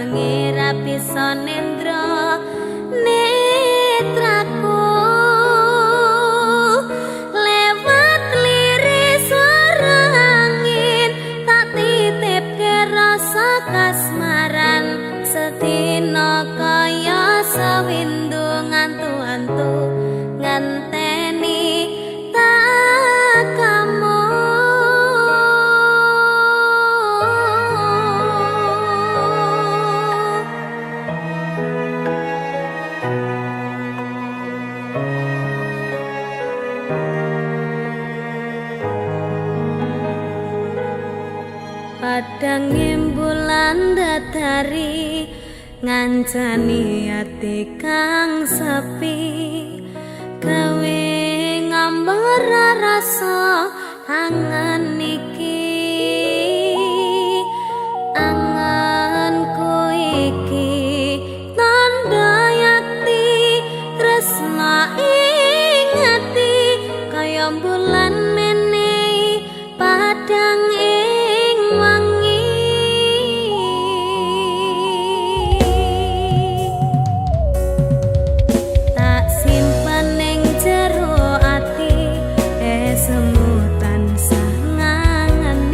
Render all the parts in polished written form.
wengi ra bisa nendra netraku lewat liris swara angin tak titipke rasa kasmaran sedina kaya sawindu ngantu-antu ngenteni tak kamu. Padang bulan dadari ngancani ati kang sepi gawe ngambar rasa angan iki anganku iki tanda yakti tresna ing ati kaya bulan menehi padang ing wangi tak simpen ning jero ati semu tansah ngangen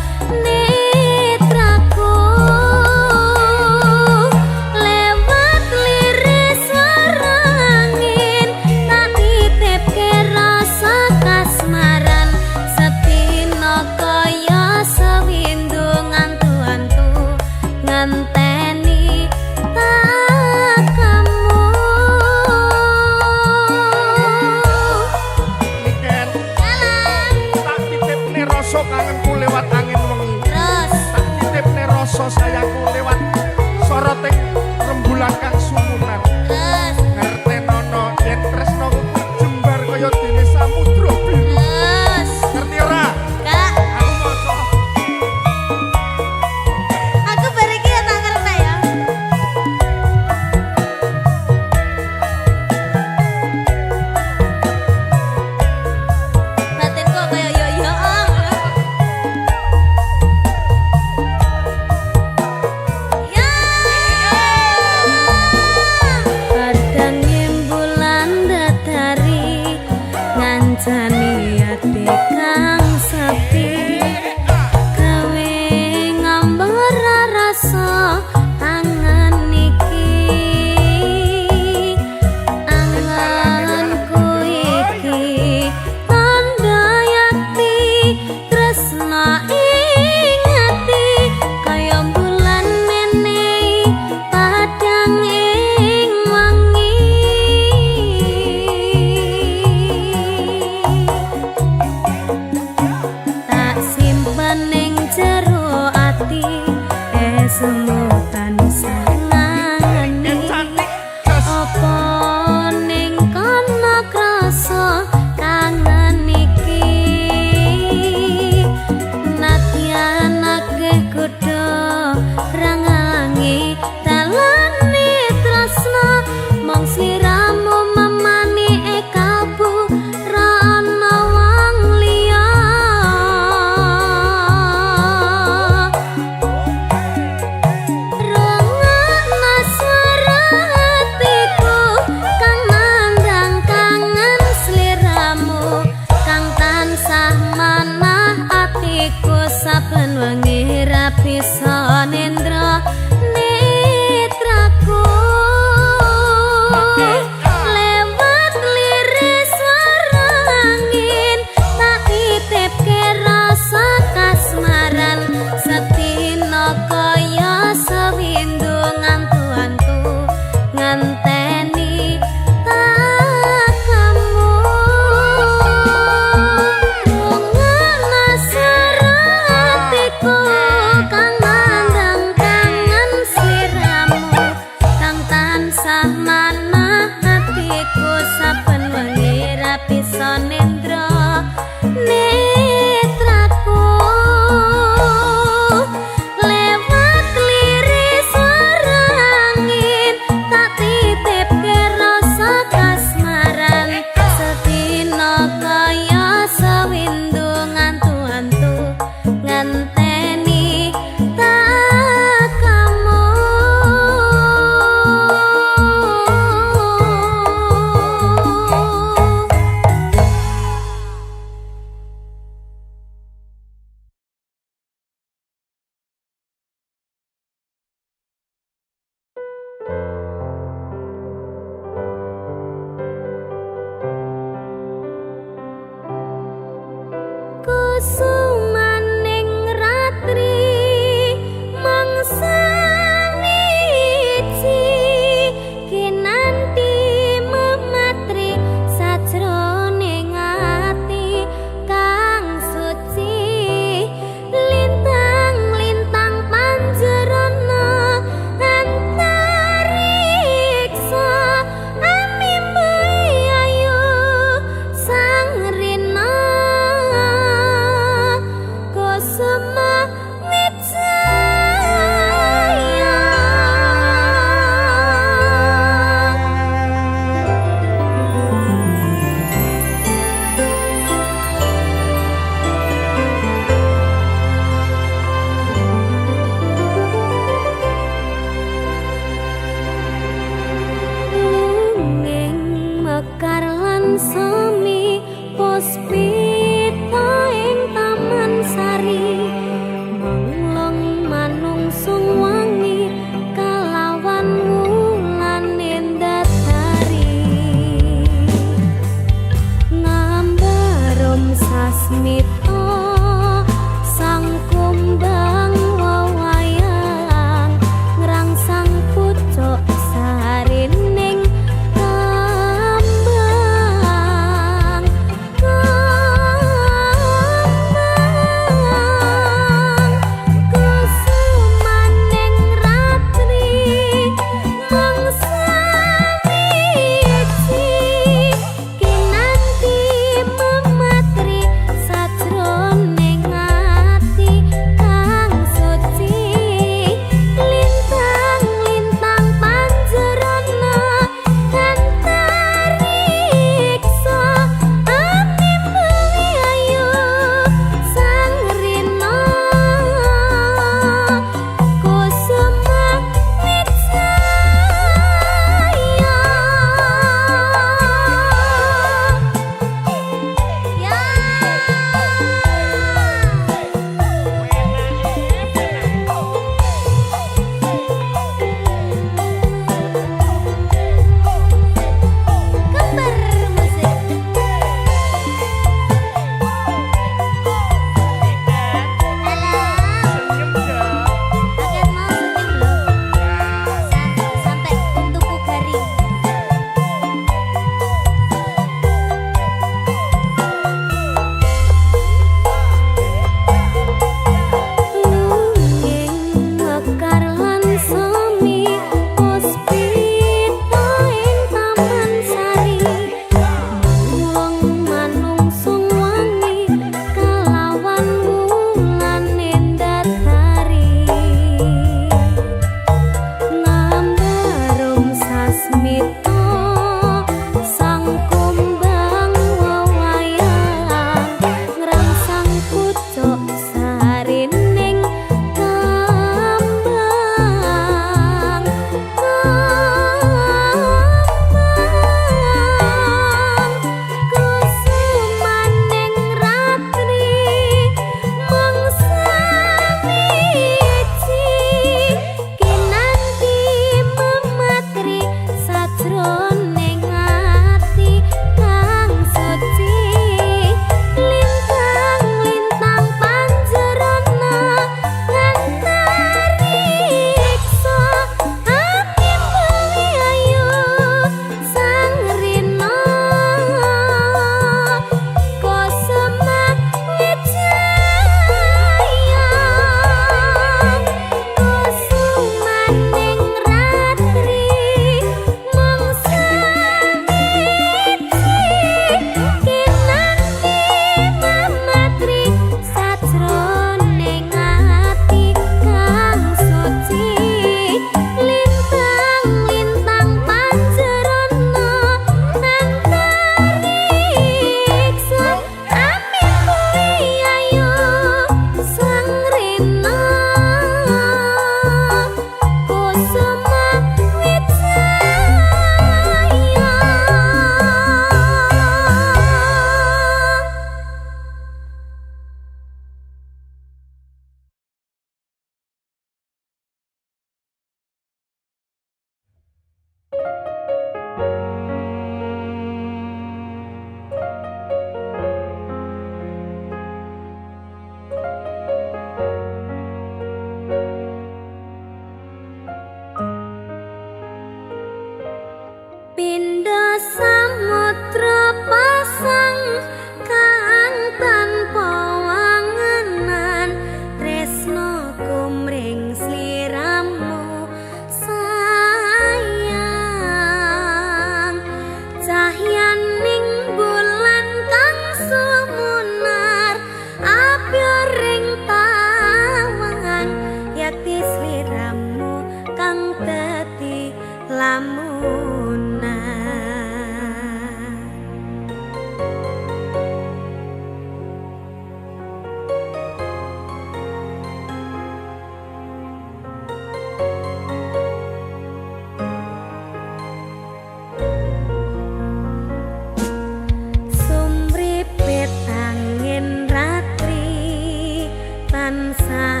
Sumripit angin ratri tansah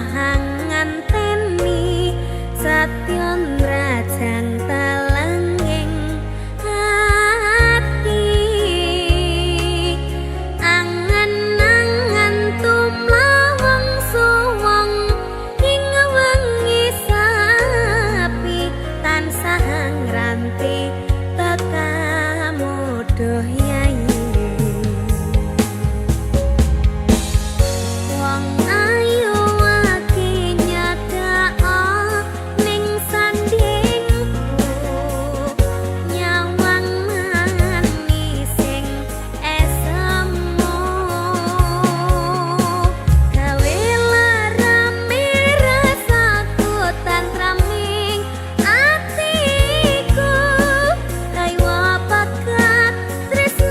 nganteni satyon rajang talanging ati angen-angen tumlawang suwung ing wengi sapi tansah ngranti tekamuduh yayi wong ayu aki nyadao ning sandingku nyawang manis sing esemu gawe larame rasaku tantraming atiku kaya pakat tresno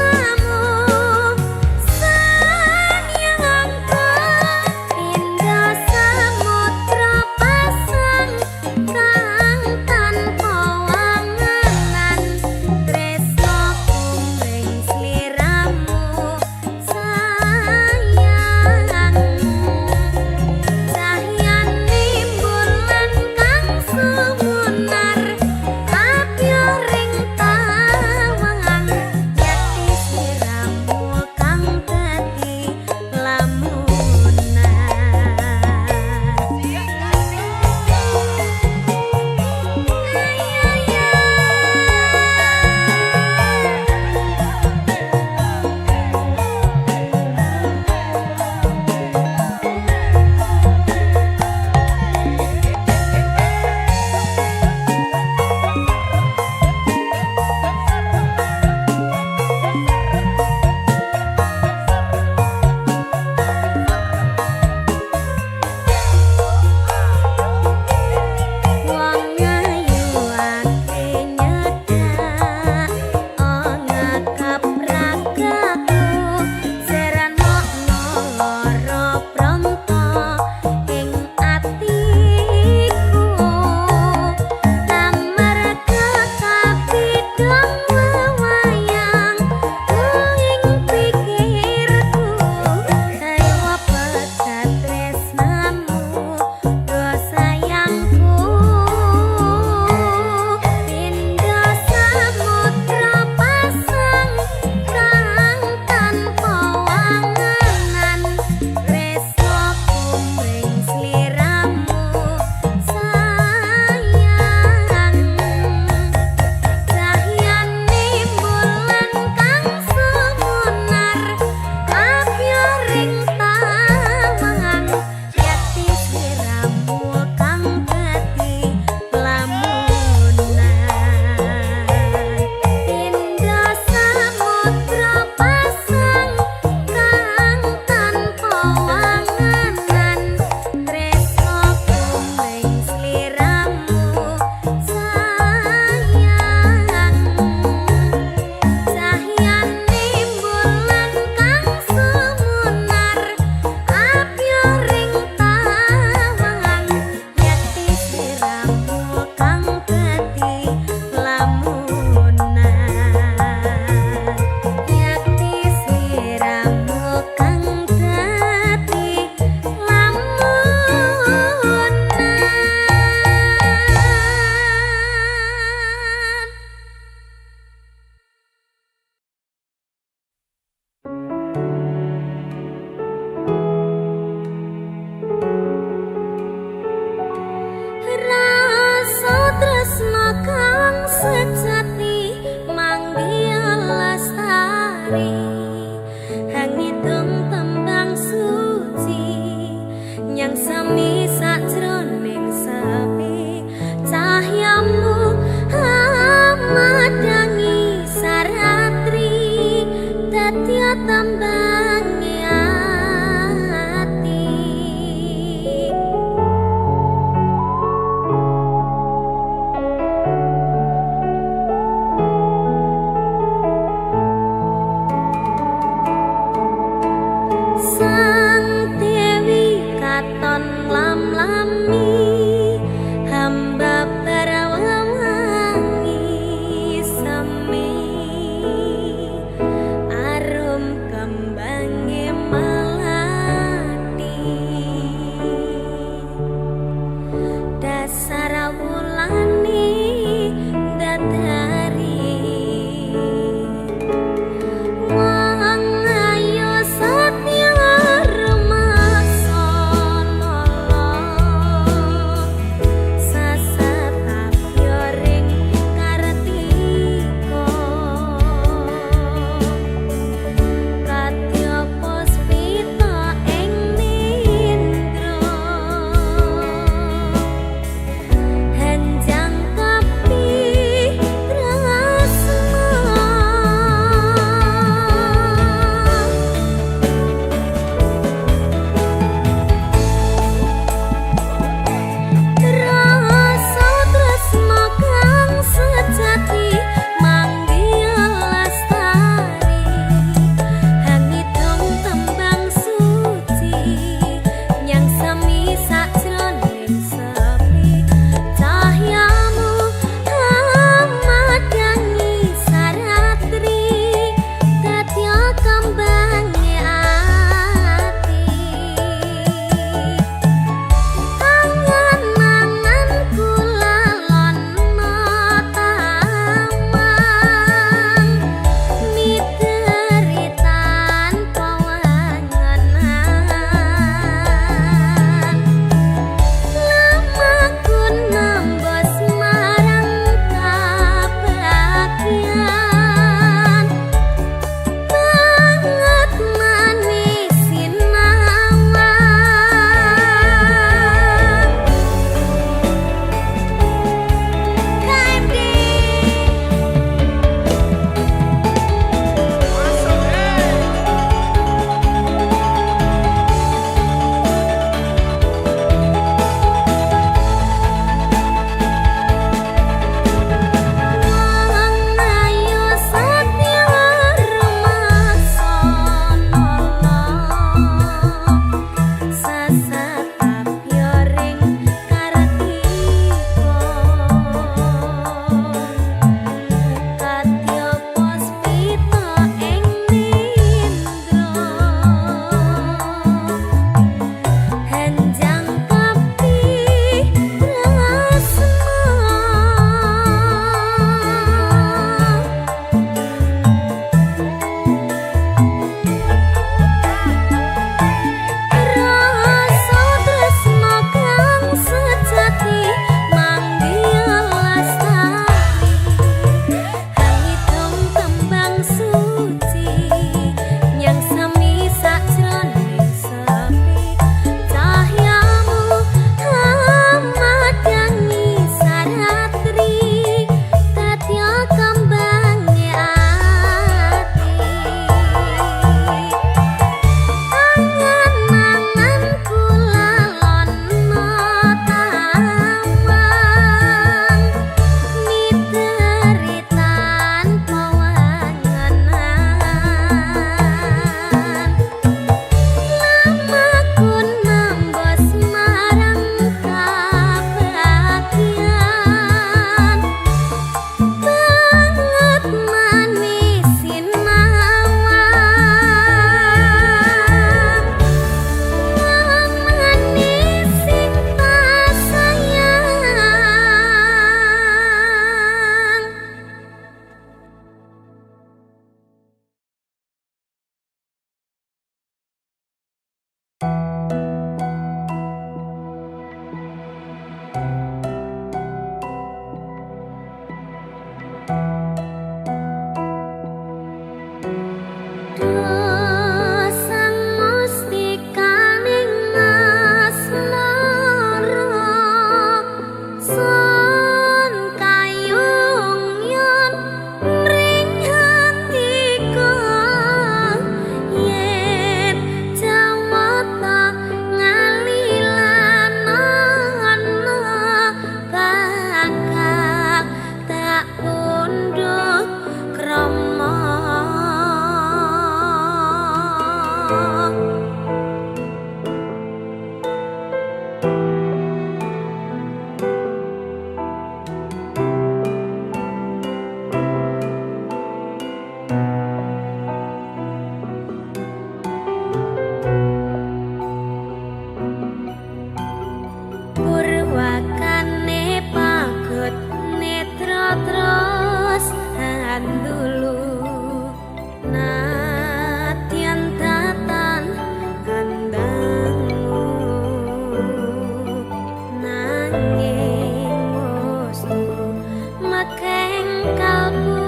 kalbu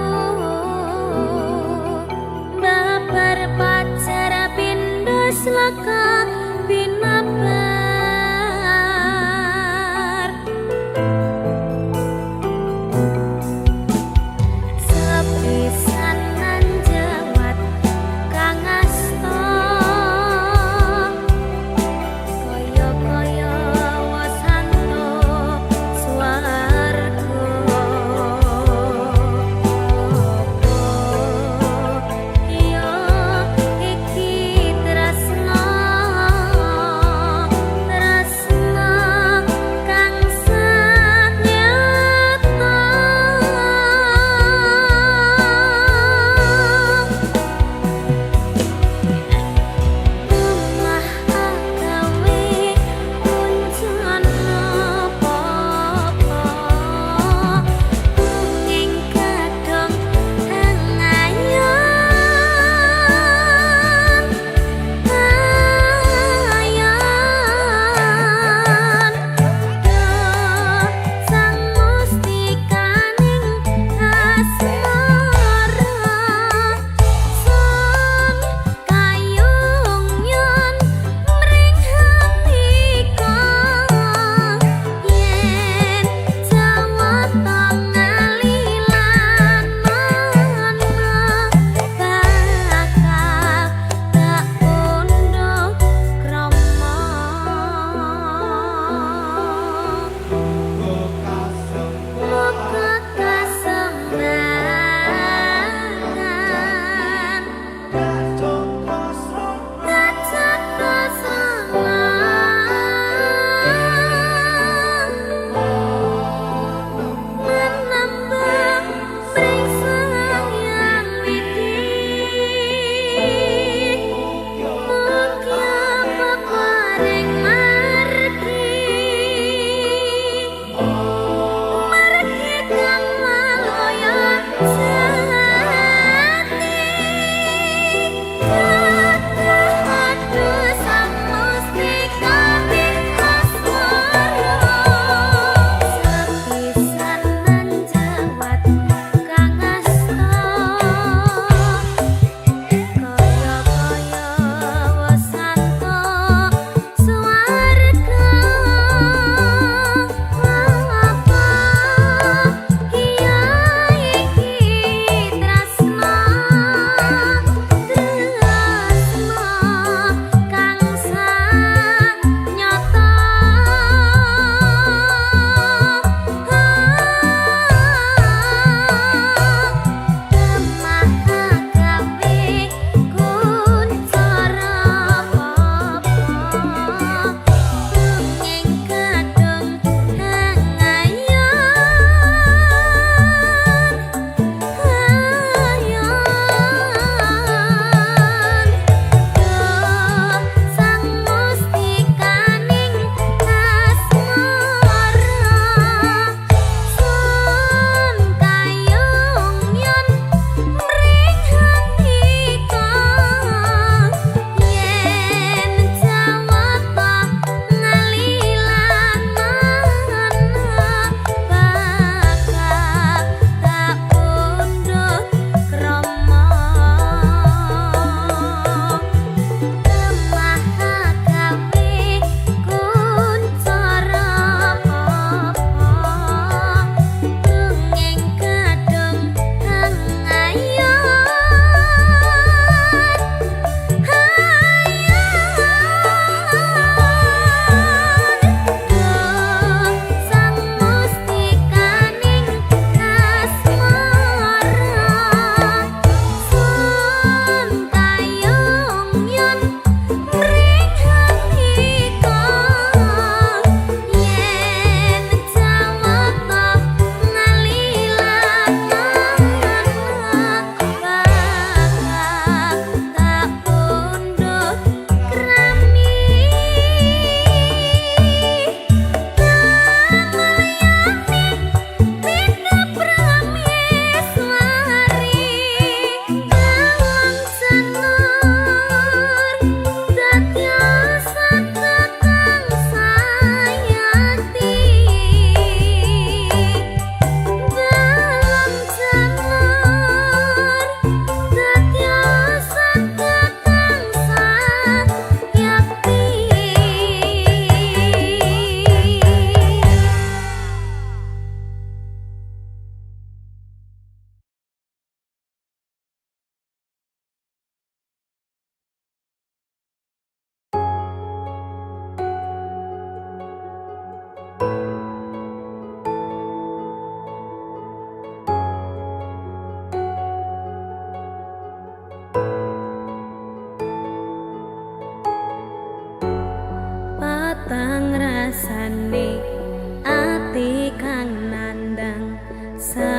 babar pacar pindho slaka binabar sepisanan jawat kang asta kaya-kaya wasanto swarga apa ya iki tresno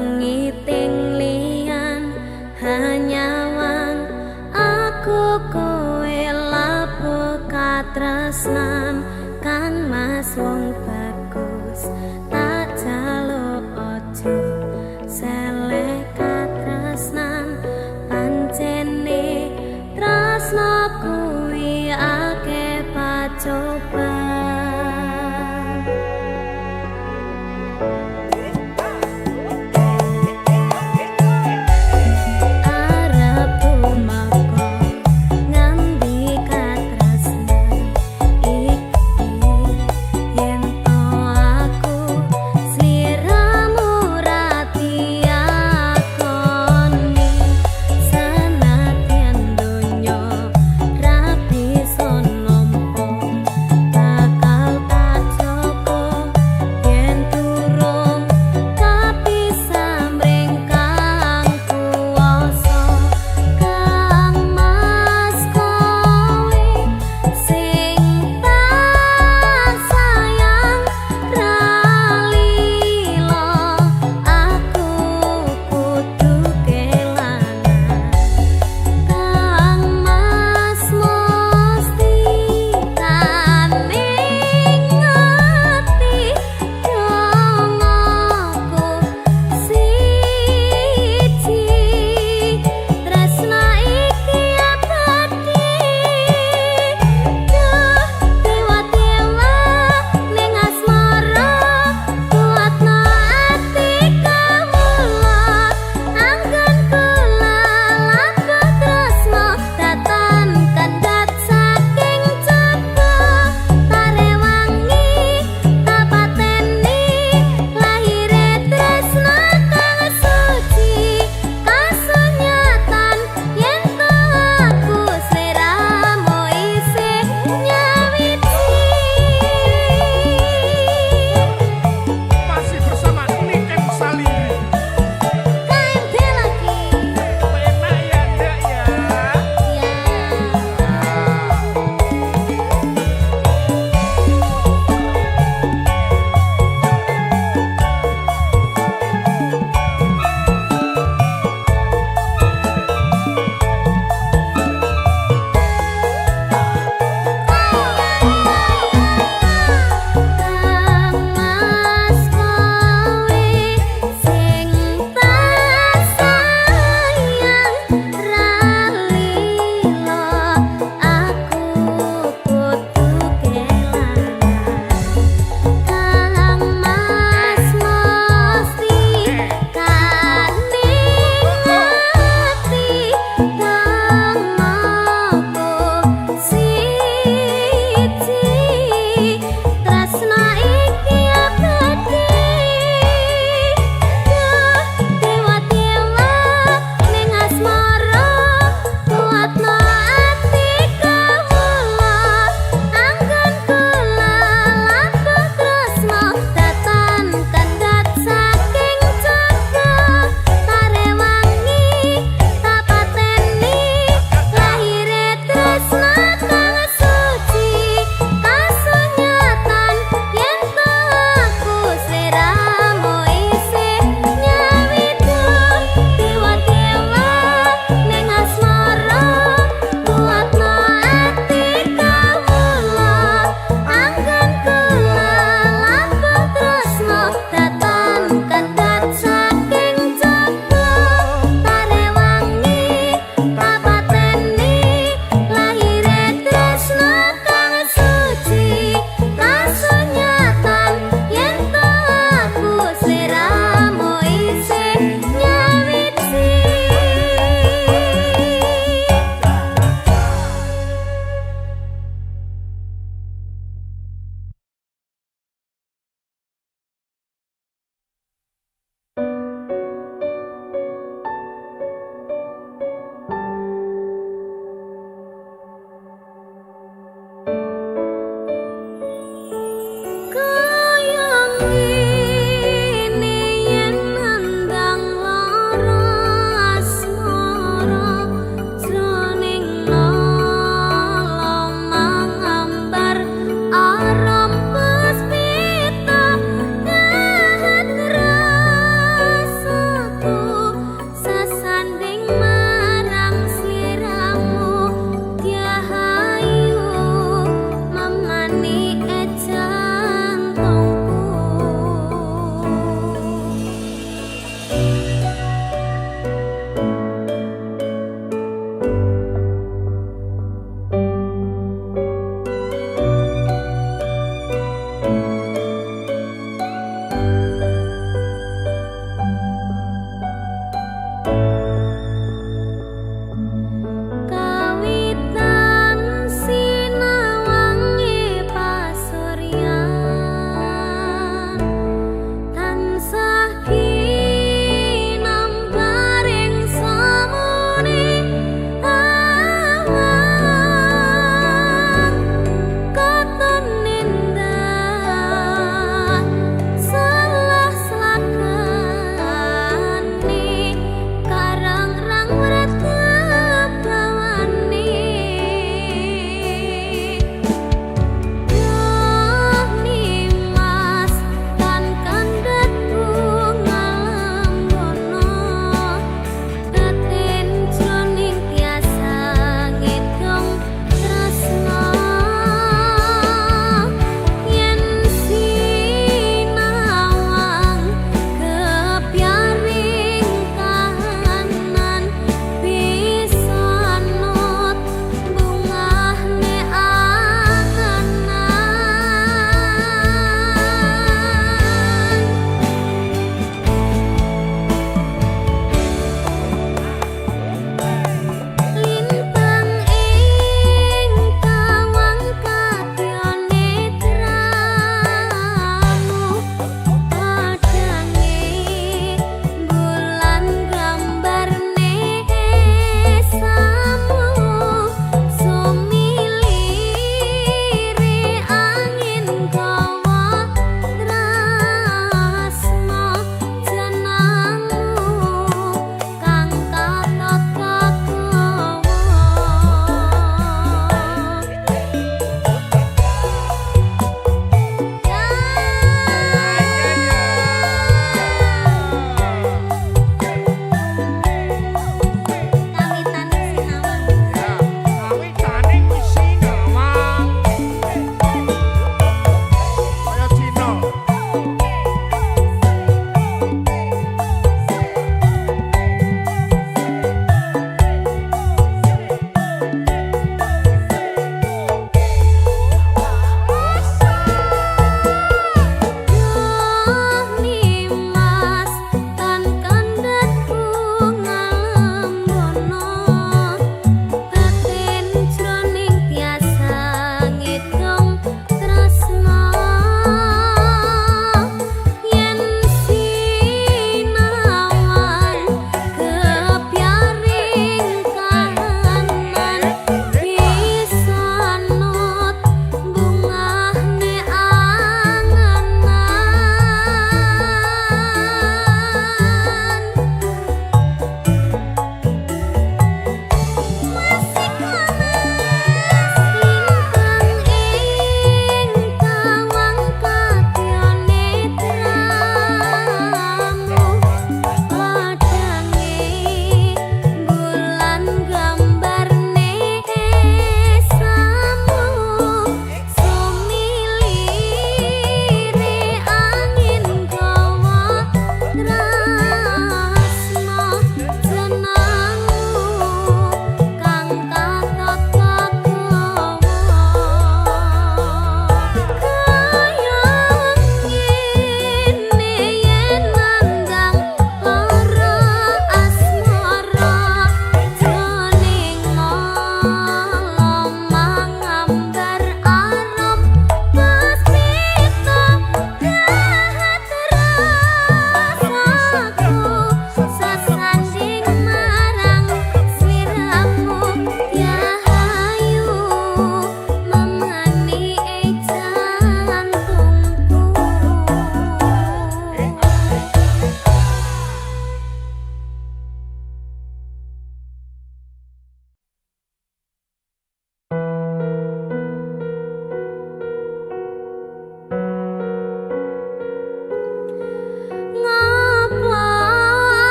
sangiting liyan hanyawang aku kowe labuh katresnan kang mas wong bagus tak jaluk ojo seleh katresnan pancene tresna kuwi akeh pacobaan. Arep tumakon ngambi katresnan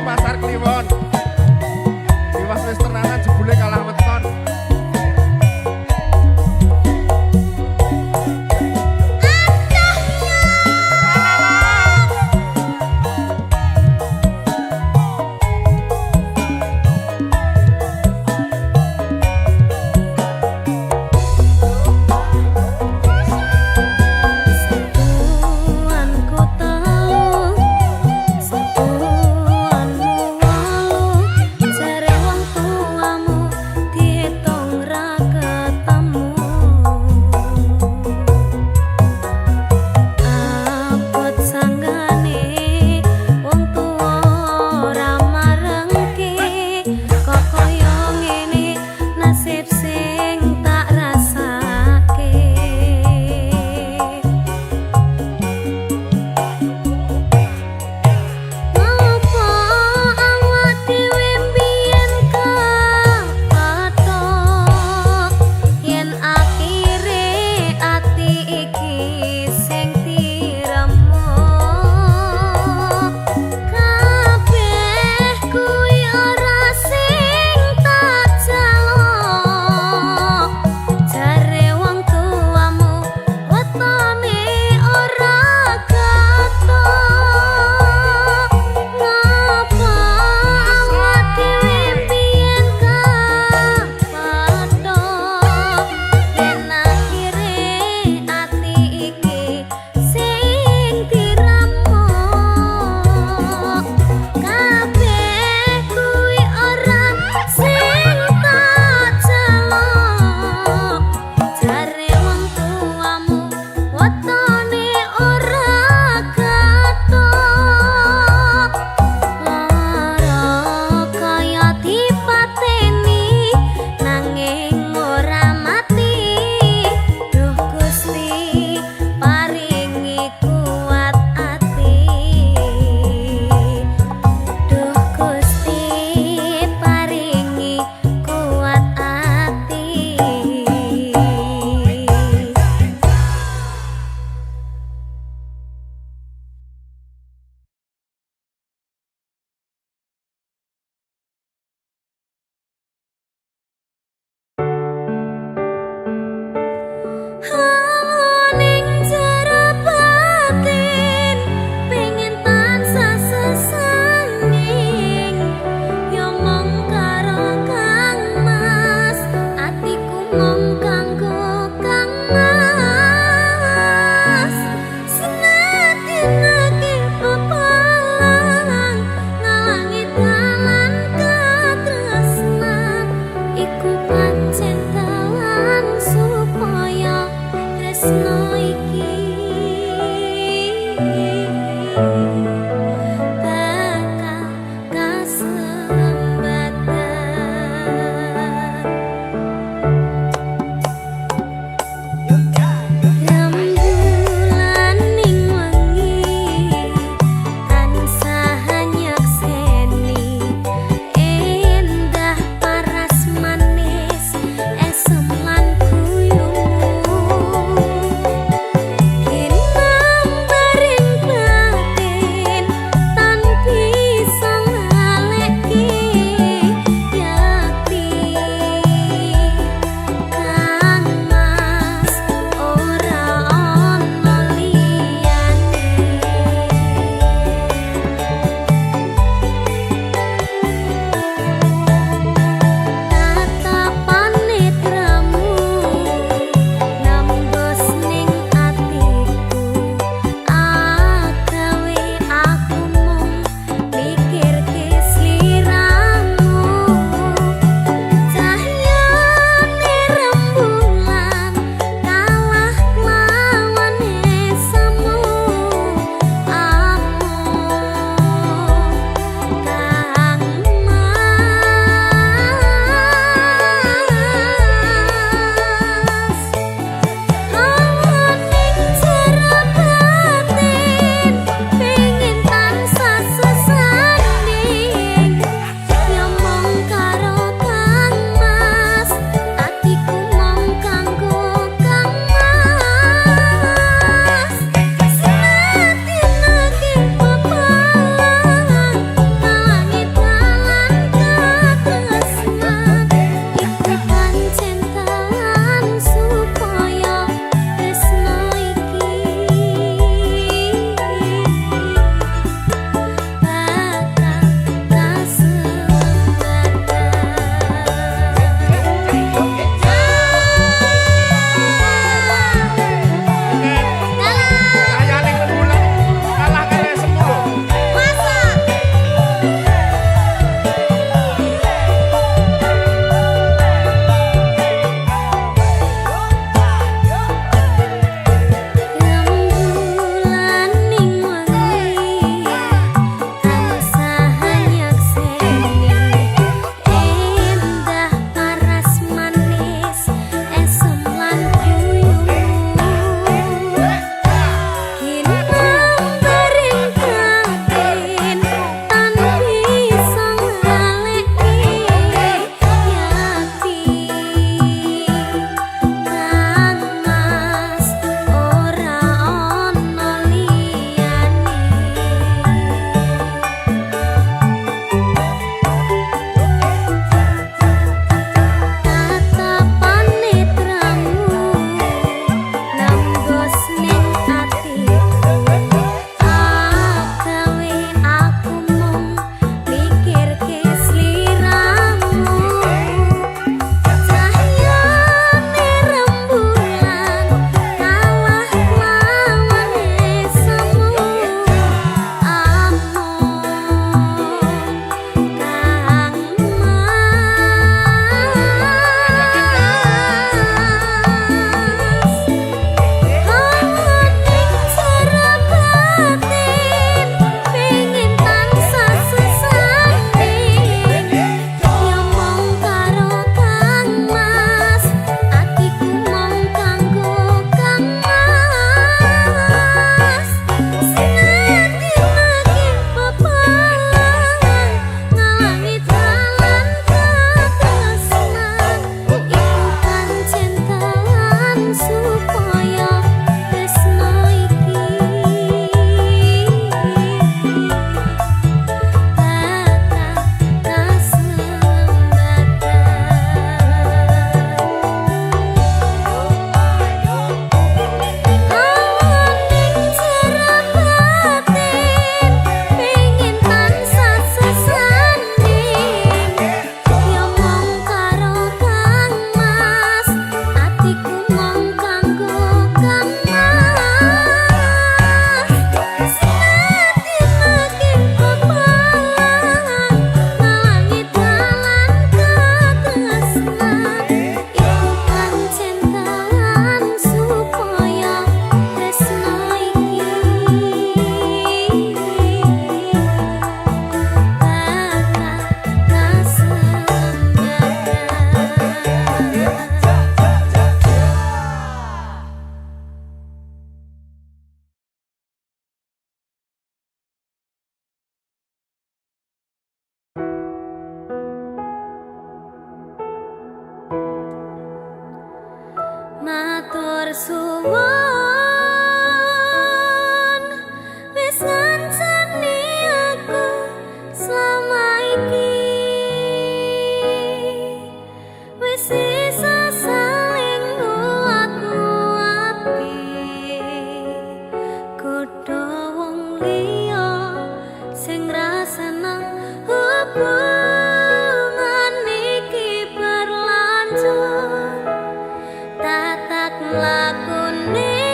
Pasar Kliwon. Diwas wis tenanan jebule kalah weton. Satuan ku tahu, satuan muat. suwon wis ngancani aku selama iki wis isa saling nguat-nguati kudu wong liya sing rasana hubungan iki berlanjut tatak lakune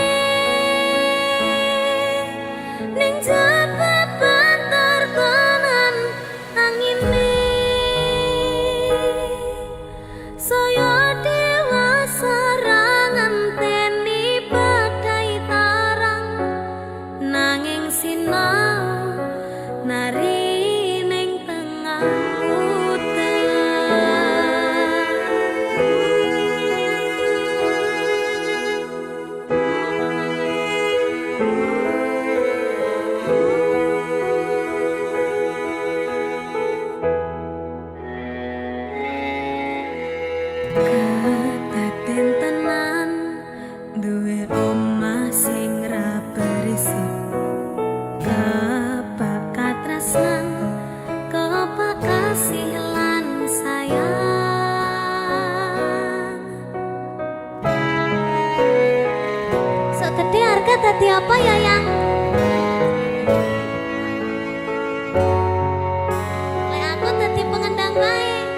ning jebatan tertenan angine saya dewasa ra ngenteni badai tarang nanging sinau nari ning tengah kadaden tenan duwe omah sing ra berisik kebakat tresnan kebakat kasih lan sayang sok gede harga tadi apa ya yang lek aku tadi pengendang wae aku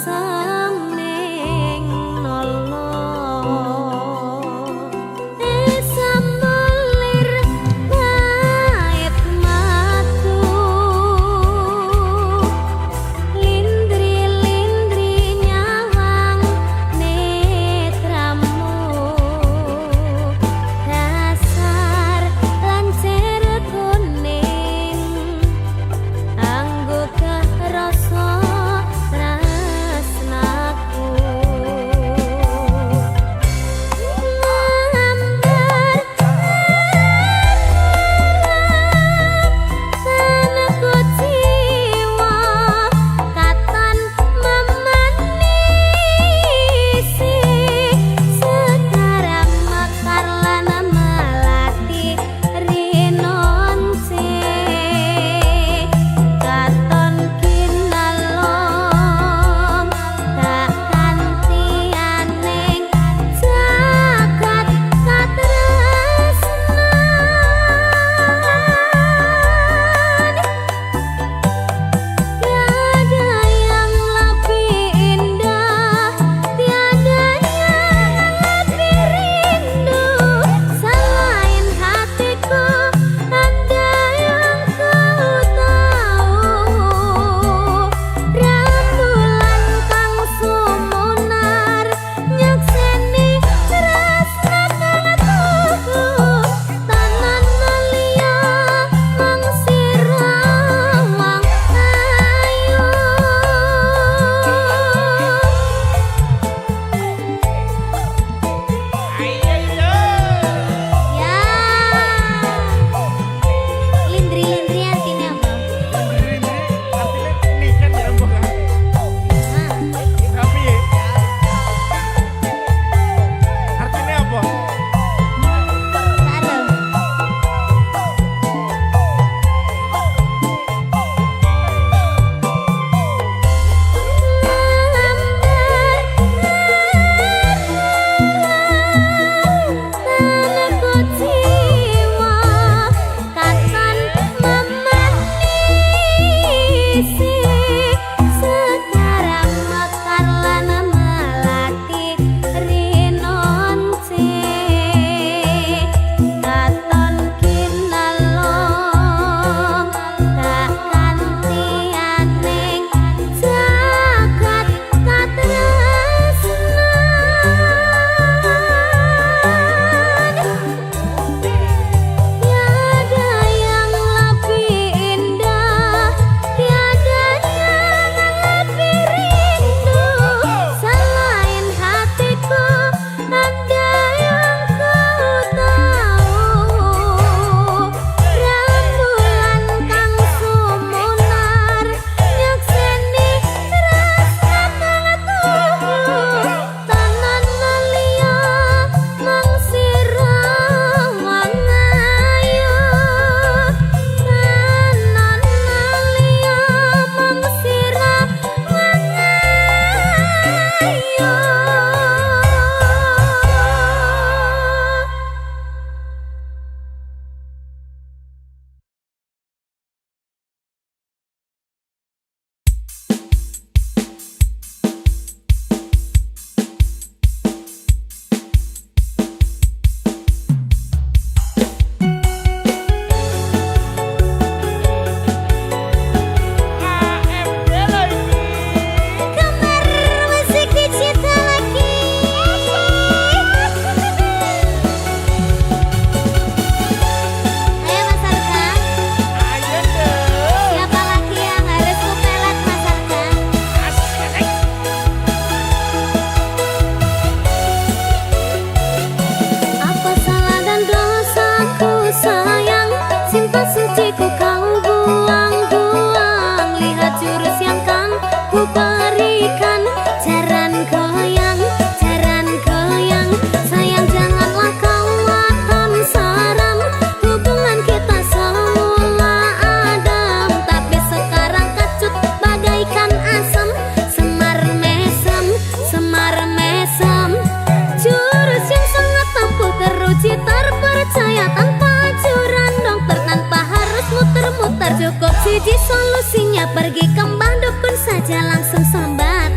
saming nolong Cukup siji solusinya, pergi kembang dukun saja langsung sambat.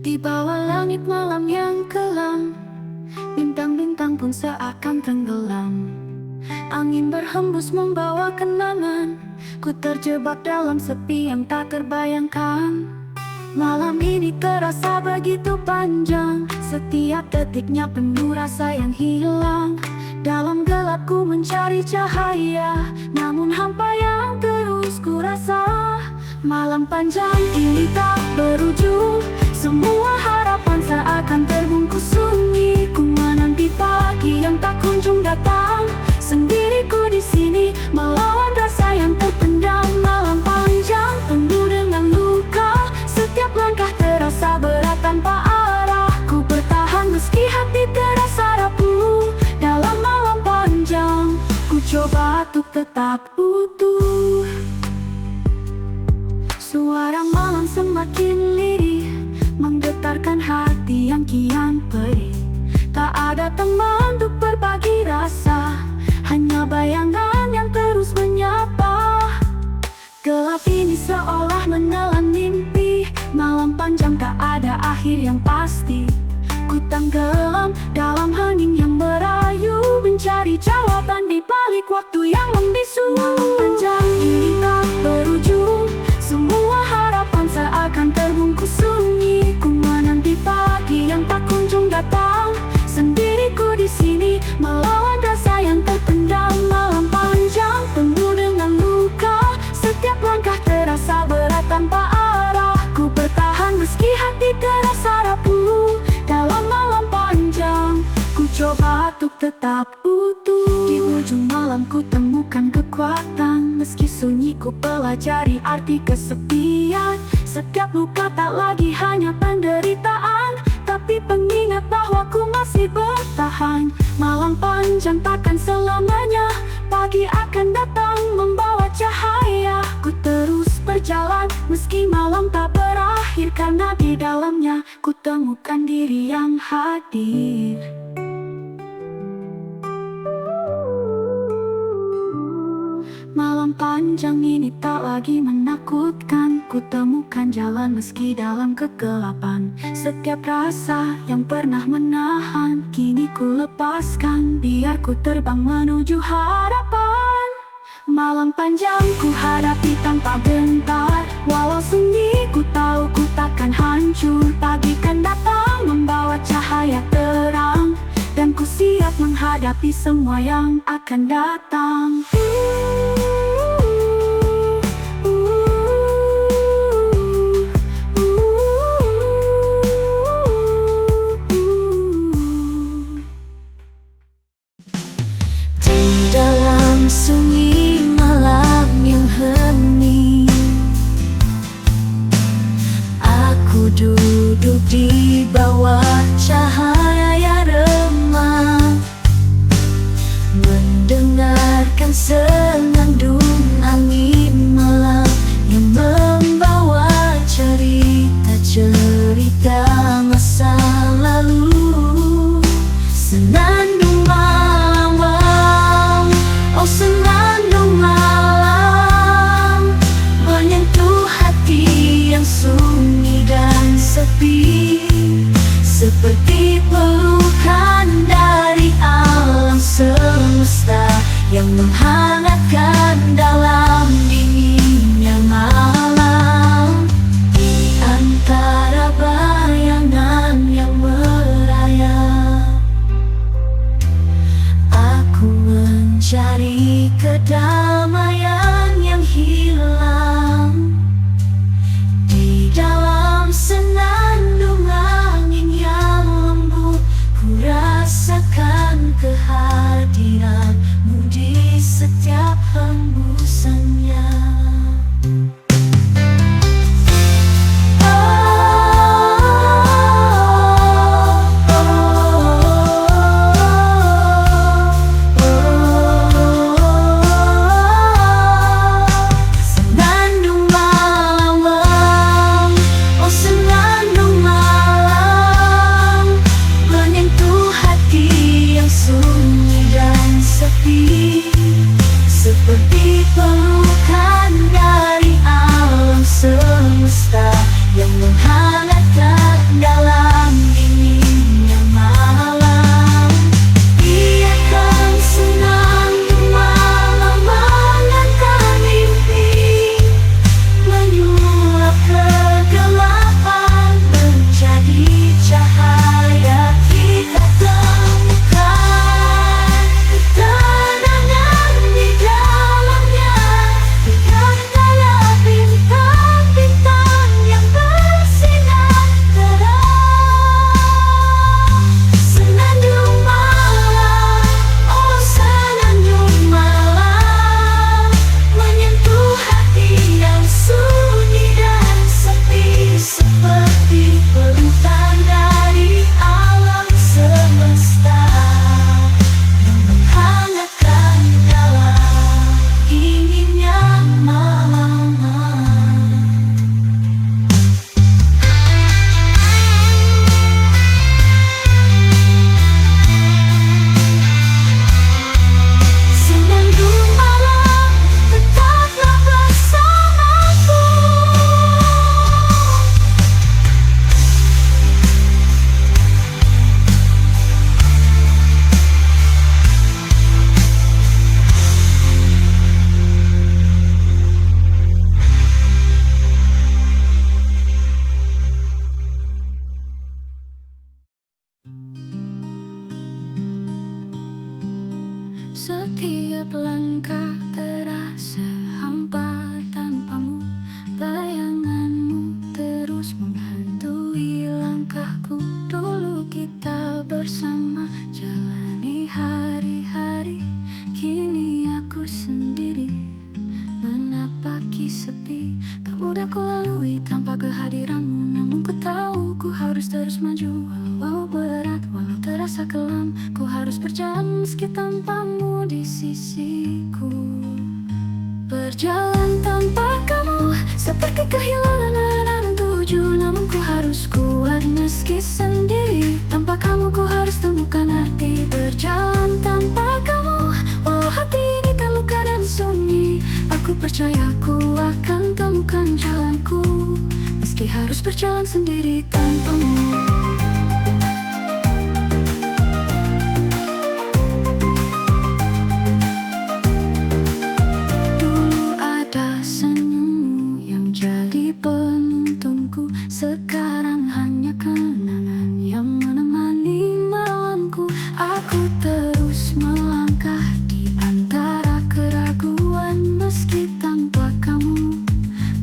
Di bawah langit malam yang kelam, bintang-bintang pun seakan tenggelam. Angin berhembus membawa kenangan, ku terjebak dalam sepi yang tak terbayangkan. Malam ini terasa begitu panjang, setiap detiknya penuh rasa yang hilang. Dalam gelap ku mencari cahaya, namun hampa yang terus ku rasa. Malam panjang ini tak berujung, semua harapan seakan terbungkus sunyi. Ku menanti pagi yang tak kunjung datang, sendiriku di sini melawan rasa yang terpendam. Malam panjang penuh dengan luka, setiap langkah terasa berat tanpa arah. Ku bertahan meski hati terasa rapuh. Dalam malam panjang, ku coba untuk tetap utuh. Suara malam semakin lirih, menggetarkan hati yang kian perih. Tak ada teman untuk berbagi rasa, hanya bayangan yang terus menyapa. Gelap ini seolah menelan mimpi, malam panjang tak ada akhir yang pasti. Ku tenggelam dalam hening yang merayu, mencari jawaban di balik waktu yang membisu. Malam panjang ini tak berujung, semua harapan seakan terbungkus sunyi. Ku menanti pagi yang tak kunjung datang, sendiriku di sini melawan rasa yang terpendam. Malam panjang penuh dengan luka, setiap langkah terasa berat tanpa arah. Ku bertahan meski hati terasa rapuh. Dalam malam panjang, ku coba untuk tetap utuh. Di ujung malam ku temukan kekuatan, meski sunyi ku pelajari arti kesepian. Setiap luka tak lagi hanya penderitaan, tapi pengingat bahwa ku masih bertahan. Malam panjang takkan selamanya, pagi akan datang membawa cahaya. Ku terus berjalan meski malam tak berakhir, karena di dalamnya ku temukan diri yang hadir. Malam panjang ini tak lagi menakutkan, ku temukan jalan meski dalam kegelapan. Setiap rasa yang pernah menahan, kini ku lepaskan, biar ku terbang menuju harapan. Malam panjang ku hadapi tanpa gentar, walau sunyi ku tahu ku takkan hancur. Pagi kan datang membawa cahaya terang, dan ku siap menghadapi semua yang akan datang. Di dalam sunyi malam yang hening, aku duduk di bawah cahaya yang remang, mendengarkan senandung angin malam yang membawa cerita-cerita masa lalu. Senandung malam, oh senandung malam, menyentuh hati yang sunyi dan sepi, seperti pelukan dari alam semesta yang menghangatkan dalam dinginnya malam. Di antara bayangan yang merayap, aku mencari kedamaian yang hilang. Di dalam senandung angin yang lembut, ku rasakan kehadiranmu di setiap hembusannya. semesta yang menghangatkan dalam dinginnya malam. Biarkan senang malam mengangkat mimpi, menyulap kegelapan menjadi cahaya. Kita temukan ketenangan di dalamnya, dengan cahaya bintang-bintang yang bersinar terang. Senandung malam, oh senandung malam, menyentuh hati yang sunyi dan sepi, seperti pelukan dari alam semesta yang menghangatkan dalam dinginnya malam. Senandung malam, tetaplah bersamaku. Setiap langkah terasa hampa tanpamu, bayanganmu terus menghantui langkahku. Dulu kita bersama jalani hari-hari, kini aku sendiri menapaki sepi. Tak mudah ku lalui tanpa kehadiranmu, namun ku tahu ku harus terus maju. Walau berat, walau terasa kelam, ku harus berjalan meski tanpamu di sisiku. Berjalan tanpa kamu seperti kehilangan arah dan tuju, namun ku harus kuat meski sendiri. Tanpa kamu ku harus temukan arti. Berjalan tanpa kamu, walau hati ini terluka dan sunyi, aku percaya ku akan temukan jalanku, meski harus berjalan sendiri tanpamu. Sekarang hanya kenangan yang menemani malamku. Aku terus melangkah di antara keraguan, meski tanpa kamu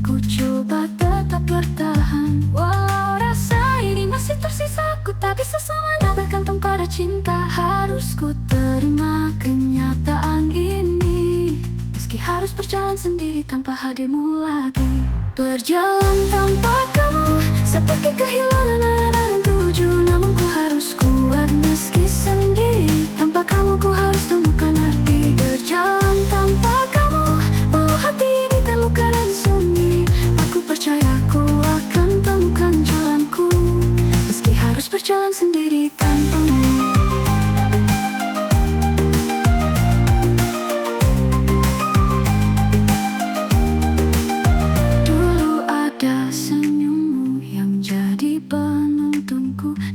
ku coba tetap bertahan. Walau rasa ini masih tersisa, ku tak bisa selamanya bergantung pada cinta. Harus ku terima kenyataan ini, meski harus berjalan sendiri tanpa hadirmu lagi. Berjalan tanpa kamu seperti kehilangan arah dan tuju, namun ku harus kuat meski sendiri. Tanpa kamu ku harus temukan arti. Berjalan tanpa kamu, walau hati ini terluka dan sunyi, aku percaya ku akan temukan jalanku, meski harus berjalan sendiri tanpamu.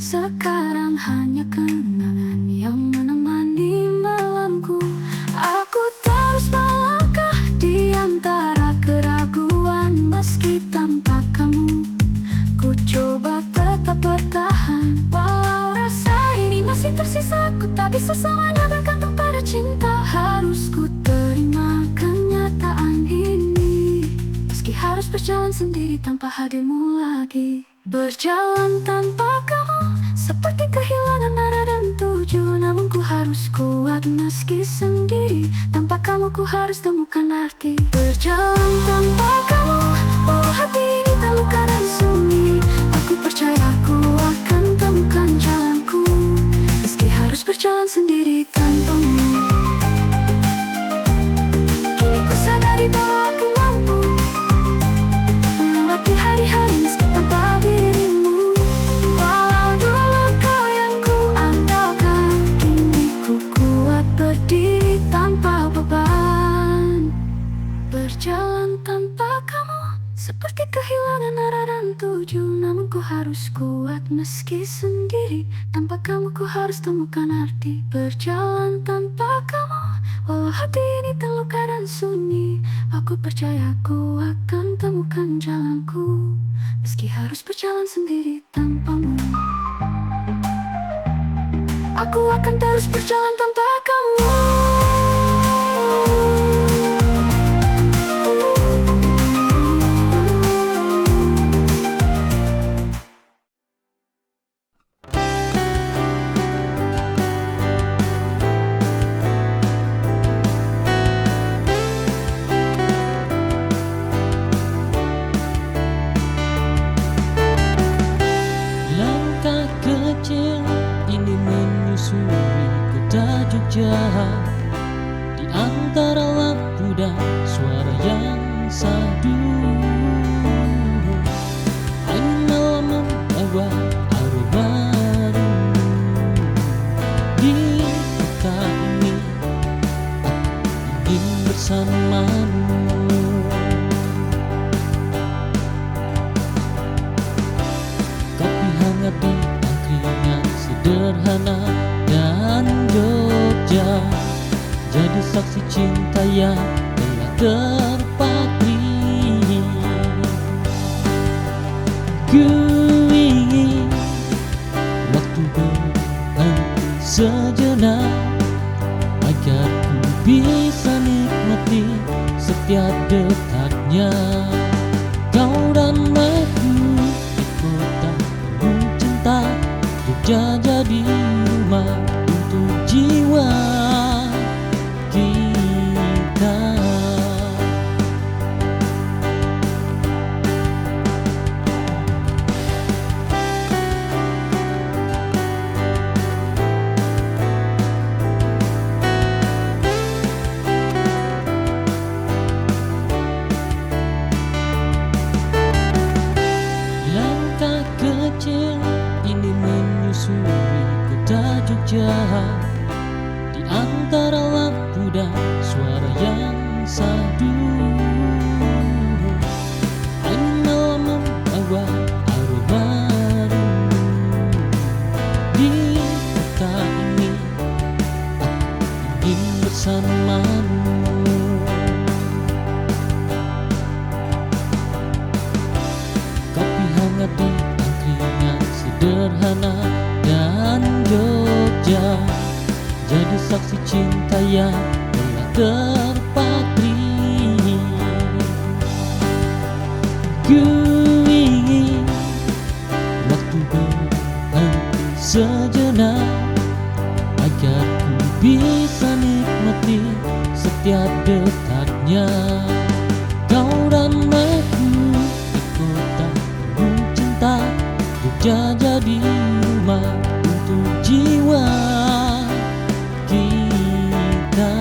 Sekarang hanya kenangan yang menemani malamku. Aku terus melangkah di antara keraguan, meski tanpa kamu ku coba tetap bertahan. Walau rasa ini masih tersisa, ku tak bisa selamanya bergantung pada cinta. Harus ku terima kenyataan ini, meski harus berjalan sendiri tanpa hadirmu lagi. Berjalan tanpa kamu seperti kehilangan arah dan tuju, namun ku harus kuat meski sendiri. Tanpa kamu ku harus temukan arti. Berjalan tanpa kamu, walau hati ini terluka dan sunyi, aku percaya ku akan temukan jalanku, meski harus berjalan sendiri tanpamu. Kini ku sadari bahwa aku mampu melewati hari-hari meski tanpa dirimu. Walau dulu kau yang ku andalkan, kini ku kuat berdiri tanpa beban. Berjalan tanpa kamu seperti setuju, namun ku harus kuat meski sendiri. Tanpa kamu ku harus temukan arti berjalan tanpa kamu. Walau hati ini terluka dan sunyi, aku percaya ku akan temukan jalanku, meski harus berjalan sendiri tanpamu. Aku akan terus berjalan tanpa kamu. Langkah kecil ini menyusuri kota Jogja, di antara lampu dan suara yang sadu. Angin malam membawa aroma rindu. Di kota ini aku ingin bersamamu. Kopi hangat di angkringan sederhana dan Jogja jadi saksi cinta yang telah terpatri. Ku ingin waktu berhenti sejenak agar ku bisa nikmati setiap detaknya. Kau dan aku di kota penuh cinta, Jogja jadi rumah untuk jiwa kita. Langkah kecil ini menyusuri kota Jogja, di antara lampu dan suara yang sadu. Angin malam membawa aroma rindu. Di kota ini aku ingin bersamamu. Kopi hangat di angkringan sederhana dan Jogja jadi saksi cinta yang telah terpatri. Ku ingin waktu berhenti sejenak agar ku bisa nikmati setiap detaknya. Kau dan aku di kota penuh cinta, Jogja jadi rumah untuk jiwa kita.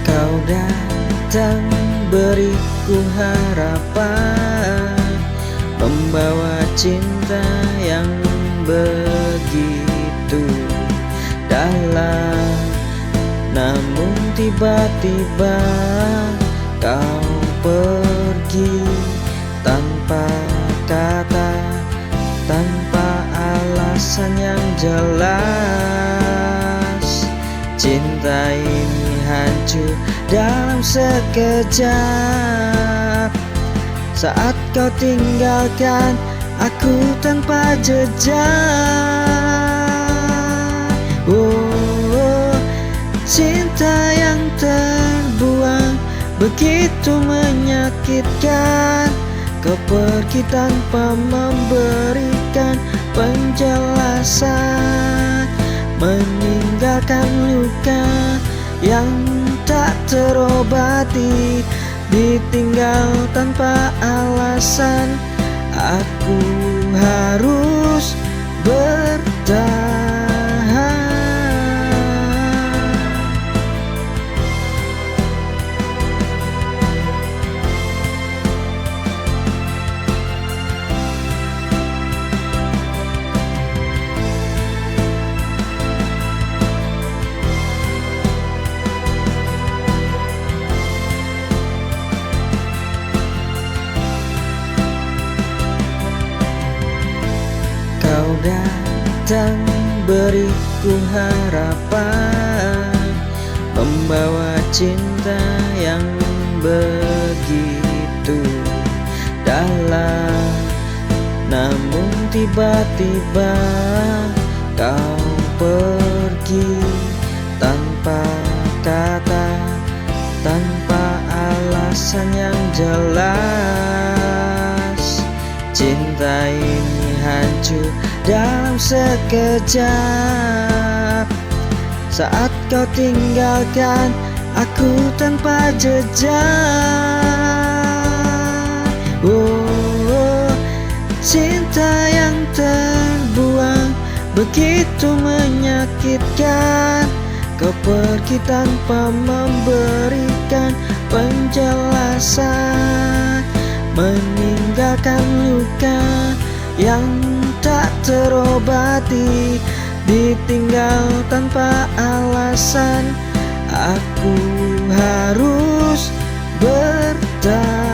Kau datang beriku harapan, membawa cinta yang begitu dalam. Namun tiba-tiba kau pergi tanpa kata, tanpa alasan yang jelas. Cinta ini hancur dalam sekejap saat kau tinggalkan aku tanpa jejak. Oh, cinta yang terbuang begitu menyakitkan. Kau pergi tanpa memberikan penjelasan, meninggalkan luka yang tak terobati, ditinggal tanpa alasan. Aku harus bertahan. Kau datang beriku harapan, membawa cinta yang begitu dalam. Namun tiba-tiba kau pergi tanpa kata, tanpa alasan yang jelas. Cinta ini hancur dalam sekejap, saat kau tinggalkan aku tanpa jejak. Oh, cinta yang terbuang begitu menyakitkan. Kau pergi tanpa memberikan penjelasan, meninggalkan luka yang tak terobati, ditinggal tanpa alasan. Aku harus bertahan.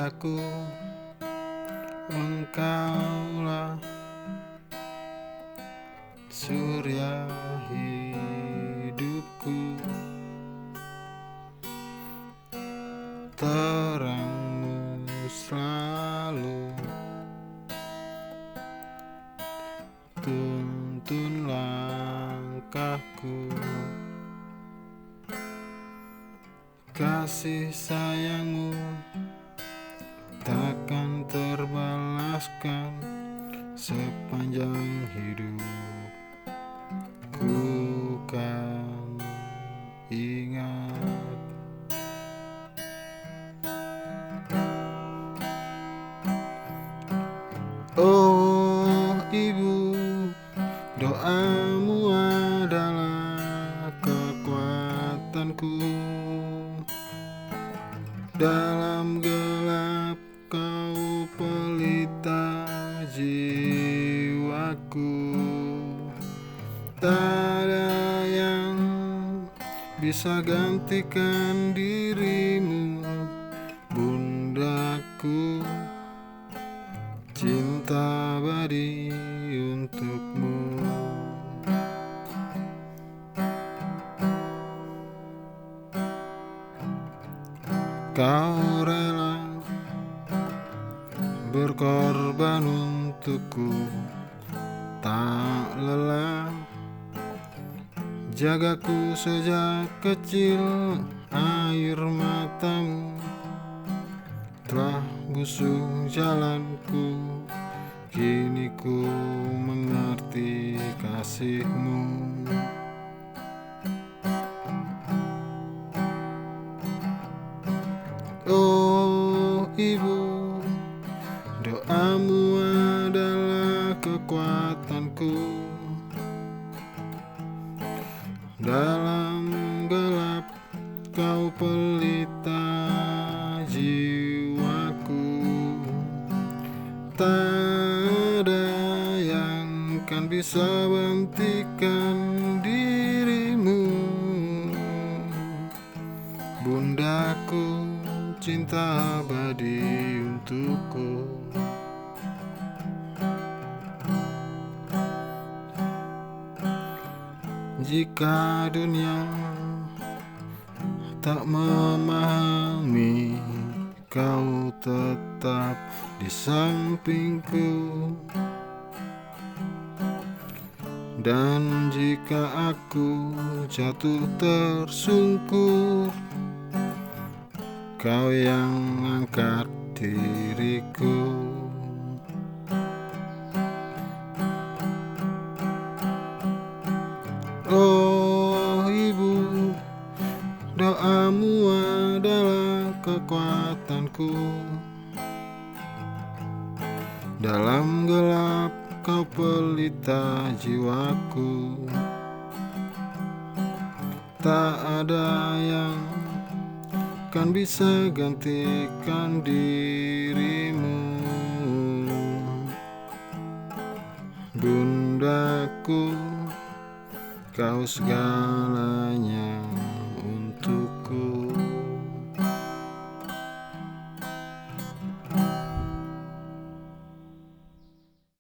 Bundaku, engkaulah surya hidupku, terangmu selalu tuntun langkahku. Kasih sayangmu takkan terbalaskan sepanjang hidup. Ku kan ingat. Oh ibu, doamu adalah kekuatanku. Dalam gelap kau pelita jiwaku. Tak ada yang bisa gantikan dirimu, bundaku. Cinta abadi untukmu. Kau rela berkorban untukku, tak lelah jagaku sejak kecil. Air matamu telah busuk jalanku, kini ku mengerti kasihmu. Oh ibu, doamu adalah kekuatanku. Dalam gelap kau pelita jiwaku. Tak ada yang kan bisa gantikan dirimu, bundaku. Cinta abadi untukku. Jika dunia tak memahami, kau tetap di sampingku. Dan jika aku jatuh tersungkur, kau yang angkat diriku. Oh ibu, doamu adalah kekuatanku. Dalam gelap kau pelita jiwaku. Tak ada yang kan bisa gantikan dirimu, bundaku. Kau segalanya.